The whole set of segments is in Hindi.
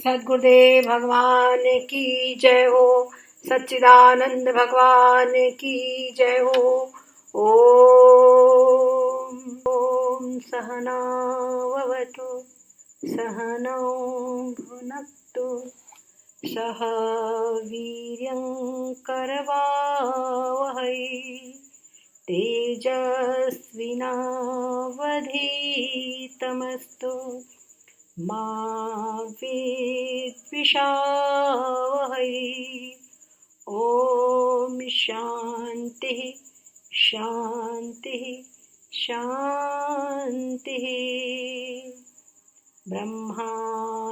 सद्गुरुदेव भगवान की जय हो। सच्चिदानंद भगवान की जय हो। ओम सहना भवतु सहनौ भुनक्तु सह वीर्यं करवावहै तेजस्विनावधीतमस्तु मा विद्विषावहै। ओम शांति शांति शांति। ब्रह्मानंदं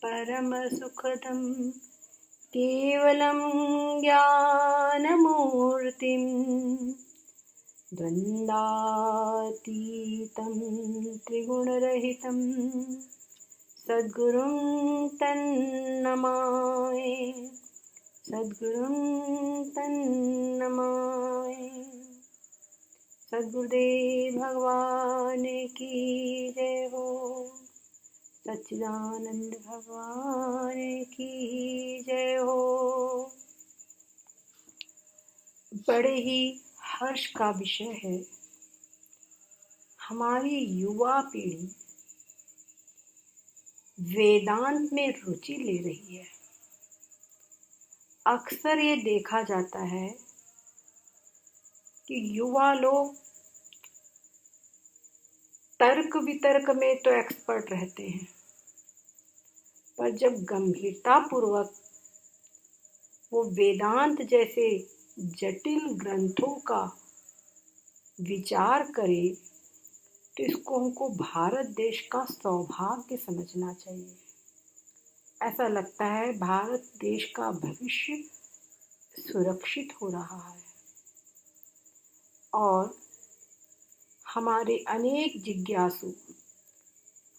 परमसुखदं केवलं ज्ञानमूर्तिं द्वन्द्वातीतं त्रिगुणरहितं सद्गुरुं तन्नमामि सद्गुरुं तन्नमामि। सद्गुरुदेव भगवान की जय हो। सच्चिदानंद भगवान की जय हो। बड़े ही हर्ष का विषय है, हमारी युवा पीढ़ी वेदांत में रुचि ले रही है। अक्सर ये देखा जाता है कि युवा लोग तर्क वितर्क में तो एक्सपर्ट रहते हैं, पर जब गंभीरता पूर्वक वो वेदांत जैसे जटिल ग्रंथों का विचार करे तो इसको हमको भारत देश का सौभाग्य समझना चाहिए। ऐसा लगता है भारत देश का भविष्य सुरक्षित हो रहा है और हमारे अनेक जिज्ञासु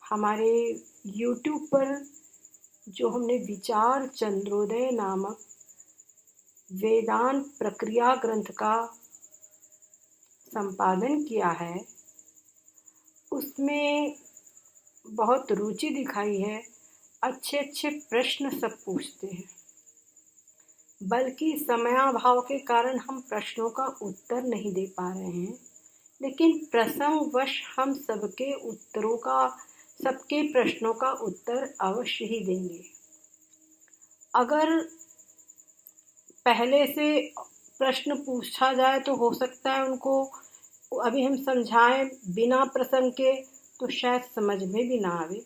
हमारे YouTube पर जो हमने विचार चंद्रोदय नामक वेदांत प्रक्रिया ग्रंथ का संपादन किया है, उसमें बहुत रुचि दिखाई है। अच्छे अच्छे प्रश्न सब पूछते हैं, बल्कि समयाभाव के कारण हम प्रश्नों का उत्तर नहीं दे पा रहे हैं, लेकिन प्रसंगवश हम सबके प्रश्नों का उत्तर अवश्य ही देंगे। अगर पहले से प्रश्न पूछा जाए तो हो सकता है उनको अभी हम समझाएं बिना प्रसंग के तो शायद समझ में भी ना आवे।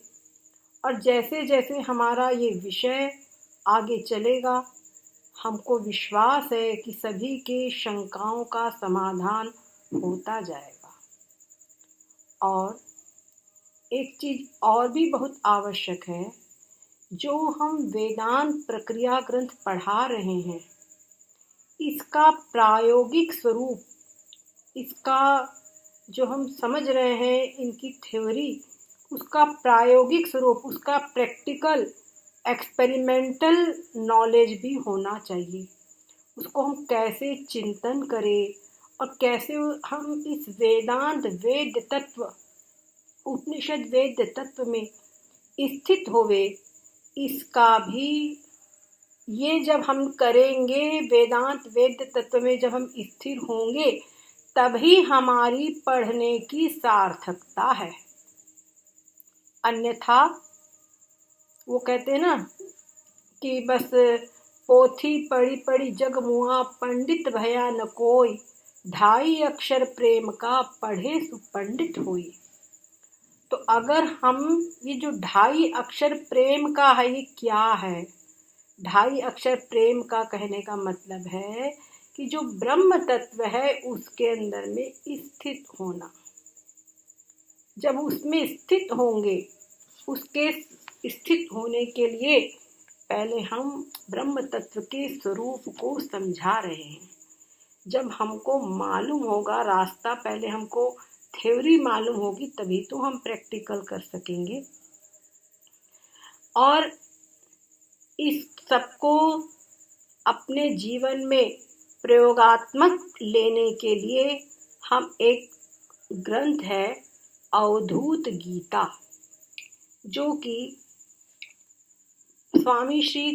और जैसे जैसे हमारा ये विषय आगे चलेगा, हमको विश्वास है कि सभी के शंकाओं का समाधान होता जाएगा। और एक चीज और भी बहुत आवश्यक है, जो हम वेदांत प्रक्रिया ग्रंथ पढ़ा रहे हैं, इसका प्रायोगिक स्वरूप, इसका जो हम समझ रहे हैं इनकी थ्योरी, उसका प्रायोगिक स्वरूप, उसका प्रैक्टिकल एक्सपेरिमेंटल नॉलेज भी होना चाहिए। उसको हम कैसे चिंतन करें और कैसे हम इस वेदांत वेद तत्व, उपनिषद वेद तत्व में स्थित होवे, इसका भी ये जब हम करेंगे, वेदांत वेद तत्व में जब हम स्थिर होंगे, तभी हमारी पढ़ने की सार्थकता है। अन्यथा वो कहते हैं ना कि बस पोथी पढ़ी पढ़ी जग मुआ, पंडित भया न कोई, 2.5 अक्षर प्रेम का पढ़े सुपंडित होई। तो अगर हम ये जो 2.5 अक्षर प्रेम का है, ये क्या है? 2.5 अक्षर प्रेम का कहने का मतलब है कि जो ब्रह्म तत्व है उसके अंदर में स्थित होना। जब उसमें स्थित होंगे, उसके स्थित होने के लिए पहले हम ब्रह्म तत्व के स्वरूप को समझा रहे हैं। जब हमको मालूम होगा रास्ता, पहले हमको थ्योरी मालूम होगी, तभी तो हम प्रैक्टिकल कर सकेंगे। और इस सबको अपने जीवन में प्रयोगात्मक लेने के लिए हम एक ग्रंथ है अवधूत गीता, जो कि स्वामी श्री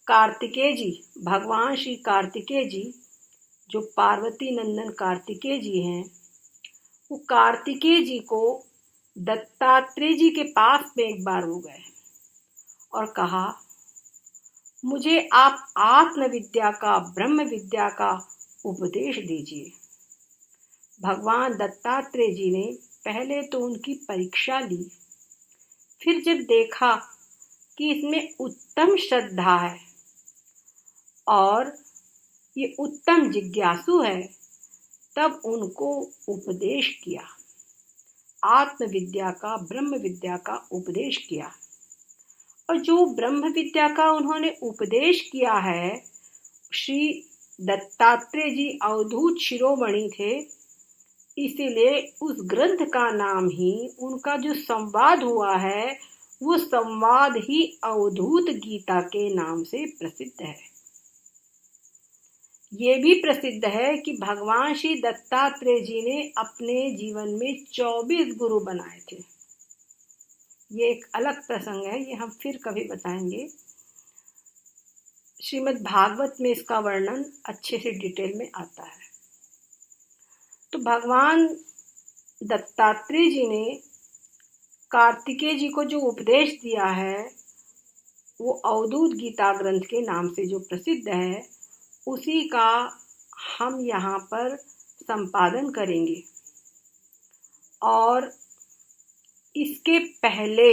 कार्तिकेय जी, भगवान श्री कार्तिकेय जी, जो पार्वती नंदन कार्तिकेय जी हैं, वो कार्तिकेय जी को दत्तात्रेय जी के पास में एक बार हो गए और कहा, मुझे आप आत्मविद्या का, ब्रह्म विद्या का उपदेश दीजिए। भगवान दत्तात्रेय जी ने पहले तो उनकी परीक्षा ली, फिर जब देखा कि इसमें उत्तम श्रद्धा है और ये उत्तम जिज्ञासु है, तब उनको उपदेश किया, आत्मविद्या का, ब्रह्म विद्या का उपदेश किया। और जो ब्रह्म विद्या का उन्होंने उपदेश किया है, श्री दत्तात्रेय जी अवधूत शिरोमणि थे, इसीलिए उस ग्रंथ का नाम ही, उनका जो संवाद हुआ है, वो संवाद ही अवधूत गीता के नाम से प्रसिद्ध है। ये भी प्रसिद्ध है कि भगवान श्री दत्तात्रेय जी ने अपने जीवन में 24 गुरु बनाए थे। ये एक अलग प्रसंग है, ये हम फिर कभी बताएंगे। श्रीमद् भागवत में इसका वर्णन अच्छे से डिटेल में आता है। तो भगवान दत्तात्रेय जी ने कार्तिकेय जी को जो उपदेश दिया है, वो अवधूत गीता ग्रंथ के नाम से जो प्रसिद्ध है, उसी का हम यहाँ पर संपादन करेंगे। और इसके पहले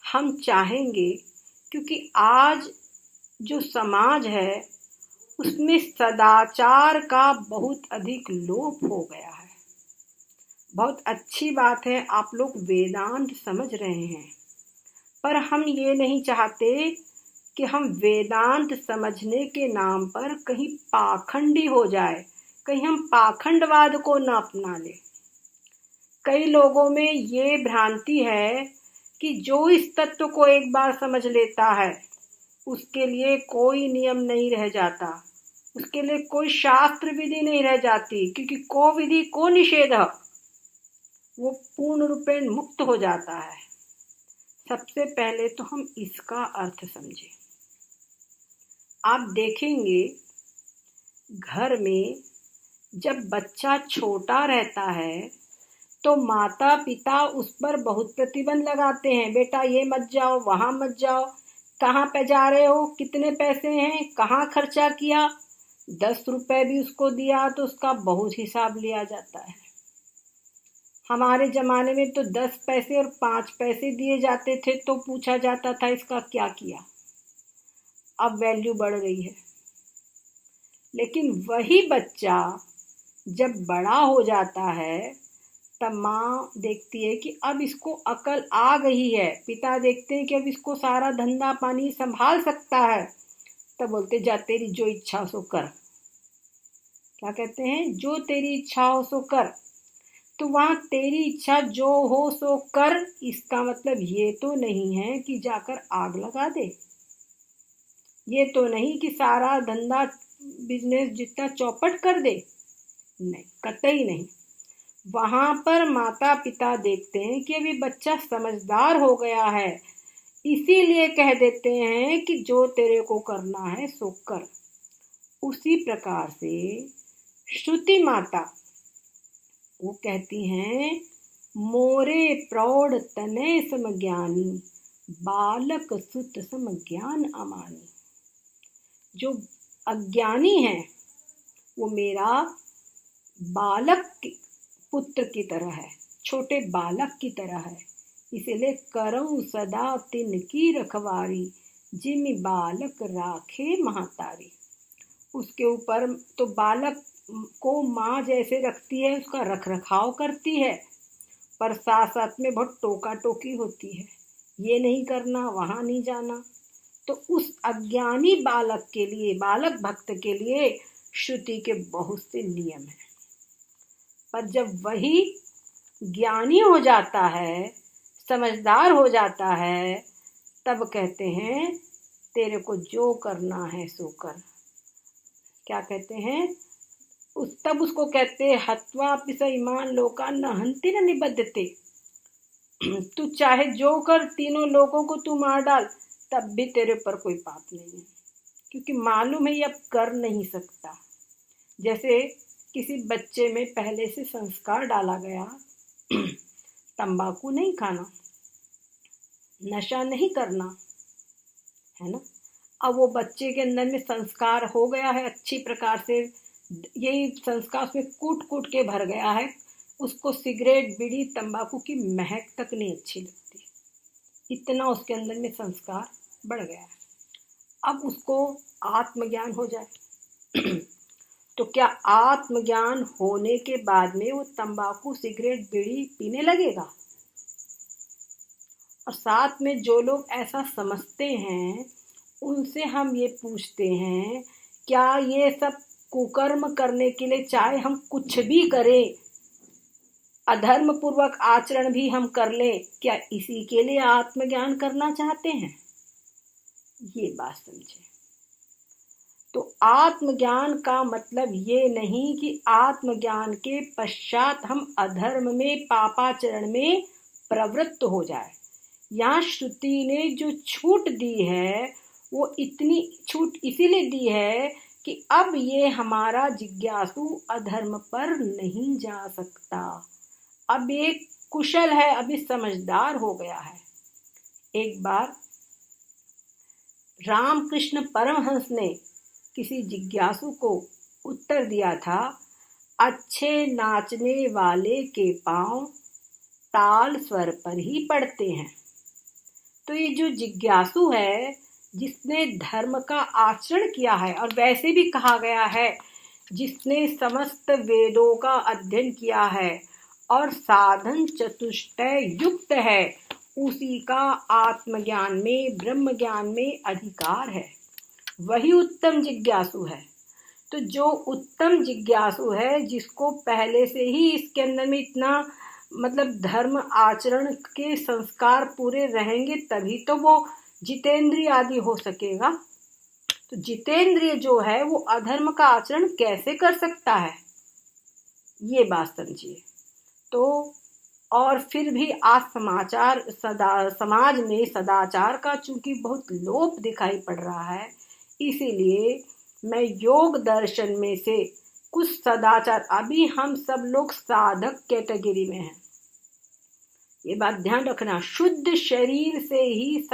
हम चाहेंगे, क्योंकि आज जो समाज है उसमें सदाचार का बहुत अधिक लोप हो गया है। बहुत अच्छी बात है, आप लोग वेदांत समझ रहे हैं, पर हम ये नहीं चाहते कि हम वेदांत समझने के नाम पर कहीं पाखंडी हो जाए, कहीं हम पाखंडवाद को न अपना लें। कई लोगों में ये भ्रांति है कि जो इस तत्व को एक बार समझ लेता है, उसके लिए कोई नियम नहीं रह जाता, उसके लिए कोई शास्त्र विधि नहीं रह जाती, क्योंकि को विधि को निषेध, वो पूर्ण रूपेण मुक्त हो जाता है। सबसे पहले तो हम इसका अर्थ समझें। आप देखेंगे घर में जब बच्चा छोटा रहता है तो माता पिता उस पर बहुत प्रतिबंध लगाते हैं, बेटा ये मत जाओ, वहाँ मत जाओ, कहाँ पे जा रहे हो, कितने पैसे हैं, कहाँ खर्चा किया। 10 रुपए भी उसको दिया तो उसका बहुत हिसाब लिया जाता है। हमारे ज़माने में तो 10 पैसे और 5 पैसे दिए जाते थे तो पूछा जाता था इसका क्या किया। अब वैल्यू बढ़ गई है। लेकिन वही बच्चा जब बड़ा हो जाता है, तब माँ देखती है कि अब इसको अकल आ गई है, पिता देखते हैं कि अब इसको सारा धंधा पानी संभाल सकता है, तब बोलते जा तेरी जो इच्छा सो कर। क्या कहते हैं? जो तेरी इच्छा हो सो कर। तो वहाँ तेरी इच्छा जो हो सो कर, इसका मतलब ये तो नहीं है कि जाकर आग लगा दे, ये तो नहीं कि सारा धंधा बिजनेस जितना चौपट कर दे, नहीं, कतई नहीं। वहाँ पर माता पिता देखते हैं कि अभी बच्चा समझदार हो गया है, इसीलिए कह देते हैं कि जो तेरे को करना है सो कर। उसी प्रकार से श्रुति माता वो कहती हैं, मोरे प्रौढ़ तनय सम ज्ञानी, बालक सुत सम ज्ञान अमानी। जो अज्ञानी है वो मेरा बालक पुत्र की तरह है, छोटे बालक की तरह है, इसलिए करऊं सदा तिनकी रखवारी, जिमि बालक राखे महातारी। उसके ऊपर तो बालक को माँ जैसे रखती है, उसका रख रखाव करती है, पर साथ साथ में बहुत टोका टोकी होती है, ये नहीं करना, वहाँ नहीं जाना। तो उस अज्ञानी बालक के लिए, बालक भक्त के लिए श्रुति के बहुत से नियम हैं। पर जब वही ज्ञानी हो जाता है, समझदार हो जाता है, तब कहते हैं तेरे को जो करना है सो कर। क्या कहते हैं? तब उसको कहते हैं हत्वा पिस ईमान लोका न हंति न निबद्धते। तू चाहे जो कर, तीनों लोगों को तू मार डाल, तब भी तेरे पर कोई पाप नहीं है, क्योंकि मालूम है ये अब कर नहीं सकता। जैसे किसी बच्चे में पहले से संस्कार डाला गया, तंबाकू नहीं खाना, नशा नहीं करना, है ना। अब वो बच्चे के अंदर में संस्कार हो गया है अच्छी प्रकार से, यही संस्कार उसमें कूट कूट के भर गया है, उसको सिगरेट बीड़ी तंबाकू की महक तक नहीं अच्छी लगती, इतना उसके अंदर में संस्कार बढ़ गया है। अब उसको आत्मज्ञान हो जाए तो क्या आत्मज्ञान होने के बाद में वो तंबाकू सिगरेट बीड़ी पीने लगेगा? और साथ में जो लोग ऐसा समझते हैं उनसे हम ये पूछते हैं, क्या ये सब कुकर्म करने के लिए, चाहे हम कुछ भी करें, अधर्म पूर्वक आचरण भी हम कर लें, क्या इसी के लिए आत्मज्ञान करना चाहते हैं? ये बात समझे। तो आत्मज्ञान का मतलब ये नहीं कि आत्मज्ञान के पश्चात हम अधर्म में पापाचरण में प्रवृत्त हो जाए। यहाँ श्रुति ने जो छूट दी है वो इतनी छूट इसीलिए दी है कि अब ये हमारा जिज्ञासु अधर्म पर नहीं जा सकता, अब ये कुशल है, अभी समझदार हो गया है। एक बार रामकृष्ण परमहंस ने किसी जिज्ञासु को उत्तर दिया था, अच्छे नाचने वाले के पांव ताल स्वर पर ही पड़ते हैं। तो ये जो जिज्ञासु है, जिसने धर्म का आचरण किया है, और वैसे भी कहा गया है जिसने समस्त वेदों का अध्ययन किया है और साधन चतुष्टय युक्त है, उसी का आत्मज्ञान में ब्रह्म ज्ञान में अधिकार है, वही उत्तम जिज्ञासु है। तो जो उत्तम जिज्ञासु है, जिसको पहले से ही इसके अंदर में इतना मतलब धर्म आचरण के संस्कार पूरे रहेंगे, तभी तो वो जितेंद्रिय आदि हो सकेगा। तो जितेंद्रिय जो है वो अधर्म का आचरण कैसे कर सकता है, ये बात समझिए। तो और फिर भी आज समाज में सदाचार का चूंकि बहुत लोप दिखाई पड़ रहा है, इसीलिए मैं योग दर्शन में से कुछ सदाचार, अभी हम सब लोग साधक कैटेगरी में हैं, ये बात ध्यान रखना। शुद्ध शरीर से ही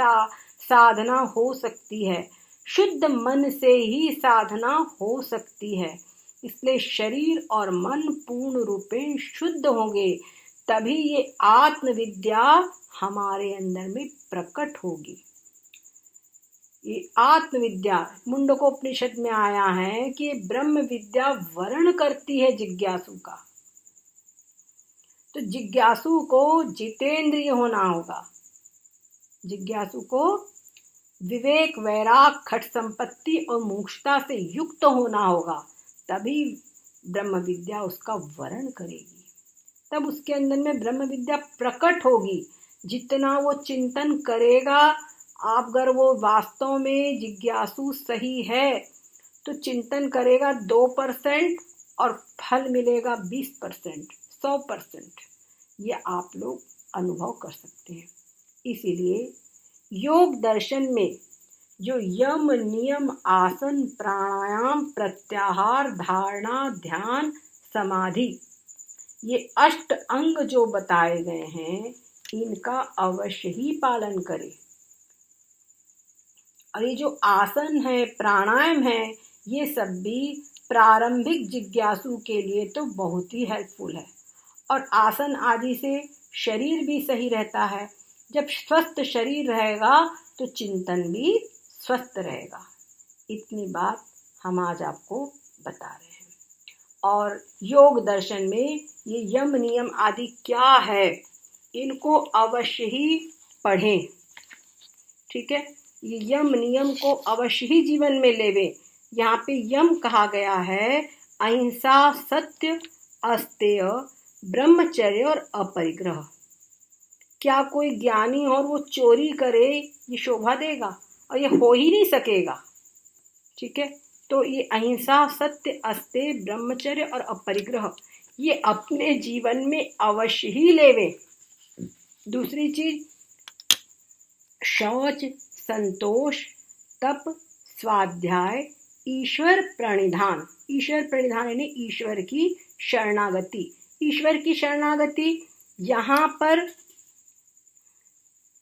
साधना हो सकती है, शुद्ध मन से ही साधना हो सकती है। इसलिए शरीर और मन पूर्ण रूपेण शुद्ध होंगे, तभी ये आत्मविद्या हमारे अंदर में प्रकट होगी। ये आत्मविद्या मुंडकोपनिषद में आया है कि ब्रह्म विद्या वर्ण करती है जिज्ञासु का। तो जिज्ञासु को जितेंद्रिय होना होगा, जिज्ञासु को विवेक वैराग खट संपत्ति और मोक्षता से युक्त होना होगा, तभी ब्रह्म विद्या उसका वर्ण करेगी, तब उसके अंदर में ब्रह्म विद्या प्रकट होगी। जितना वो चिंतन करेगा, आप अगर वो वास्तव में जिज्ञासु सही है तो चिंतन करेगा 2% और फल मिलेगा 20%, 100%, ये आप लोग अनुभव कर सकते हैं। इसीलिए योग दर्शन में जो यम नियम आसन प्राणायाम प्रत्याहार धारणा ध्यान समाधि, ये 8 अंग जो बताए गए हैं, इनका अवश्य ही पालन करें। और ये जो आसन है प्राणायाम है, ये सब भी प्रारंभिक जिज्ञासु के लिए तो बहुत ही हेल्पफुल है। और आसन आदि से शरीर भी सही रहता है, जब स्वस्थ शरीर रहेगा तो चिंतन भी स्वस्थ रहेगा। इतनी बात हम आज आपको बता रहे हैं। और योग दर्शन में ये यम नियम आदि क्या है, इनको अवश्य ही पढ़ें, ठीक है। ये यम नियम को अवश्य ही जीवन में लेवे। यहाँ पे यम कहा गया है अहिंसा सत्य अस्तेय ब्रह्मचर्य और अपरिग्रह। क्या कोई ज्ञानी और वो चोरी करे, ये शोभा देगा? और ये हो ही नहीं सकेगा, ठीक है। तो ये अहिंसा सत्य अस्तेय ब्रह्मचर्य और अपरिग्रह, ये अपने जीवन में अवश्य ही लेवे। दूसरी चीज शौच, संतोष, तप, स्वाध्याय, ईश्वर प्रणिधान। ईश्वर प्रणिधान यानी ईश्वर की शरणागति। ईश्वर की शरणागति, यहाँ पर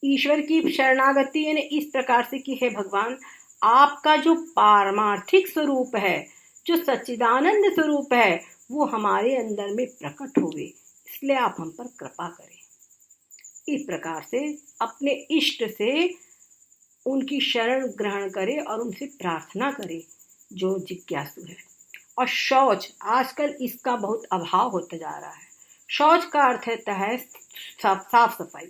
ईश्वर की शरणागति यानी इस प्रकार से कि हे भगवान, आपका जो पारमार्थिक स्वरूप है, जो सच्चिदानंद स्वरूप है, वो हमारे अंदर में प्रकट होवे, इसलिए आप हम पर कृपा करें। इस प्रकार से अपने इष्ट से उनकी शरण ग्रहण करें और उनसे प्रार्थना करें जो जिज्ञासु है। और शौच, आजकल इसका बहुत अभाव होता जा रहा है। शौच का अर्थ होता है साफ सफाई।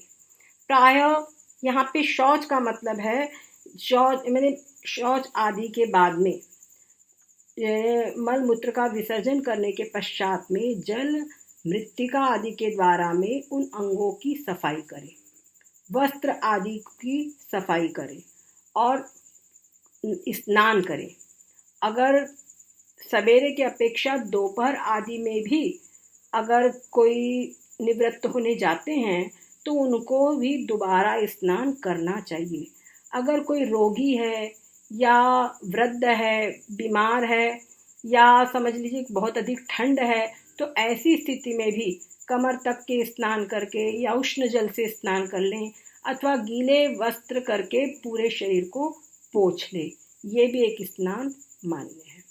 प्रायः यहाँ पे शौच का मतलब है शौच आदि के बाद में मल मूत्र का विसर्जन करने के पश्चात में जल, मृत्तिका आदि के द्वारा में उन अंगों की सफाई करें, वस्त्र आदि की सफाई करें और स्नान करें। अगर सवेरे की अपेक्षा दोपहर आदि में भी अगर कोई निवृत्त होने जाते हैं तो उनको भी दोबारा स्नान करना चाहिए। अगर कोई रोगी है या वृद्ध है, बीमार है, या समझ लीजिए बहुत अधिक ठंड है, तो ऐसी स्थिति में भी कमर तक के स्नान करके या उष्ण जल से स्नान कर लें अथवा गीले वस्त्र करके पूरे शरीर को पोंछ लें। ये भी एक स्नान मान्य है।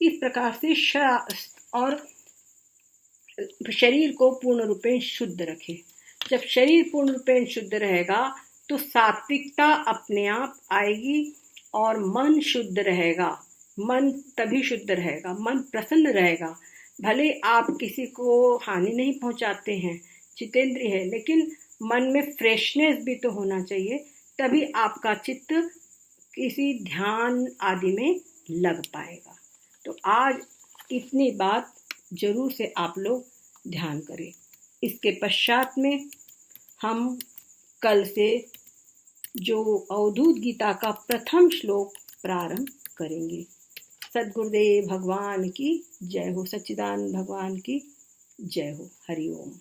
इस प्रकार से और शरीर को पूर्ण रूपेण शुद्ध रखें। जब शरीर पूर्ण रूपेण शुद्ध रहेगा तो सात्विकता अपने आप आएगी और मन शुद्ध रहेगा। मन तभी शुद्ध रहेगा, मन प्रसन्न रहेगा। भले आप किसी को हानि नहीं पहुंचाते हैं, जितेंद्रिय है, लेकिन मन में फ्रेशनेस भी तो होना चाहिए, तभी आपका चित्त किसी ध्यान आदि में लग पाएगा। तो आज इतनी बात जरूर से आप लोग ध्यान करें। इसके पश्चात में हम कल से जो अवधूत गीता का प्रथम श्लोक प्रारंभ करेंगे। सद्गुरुदेव भगवान की जय हो, सच्चिदानंद भगवान की जय हो। हरि ओम।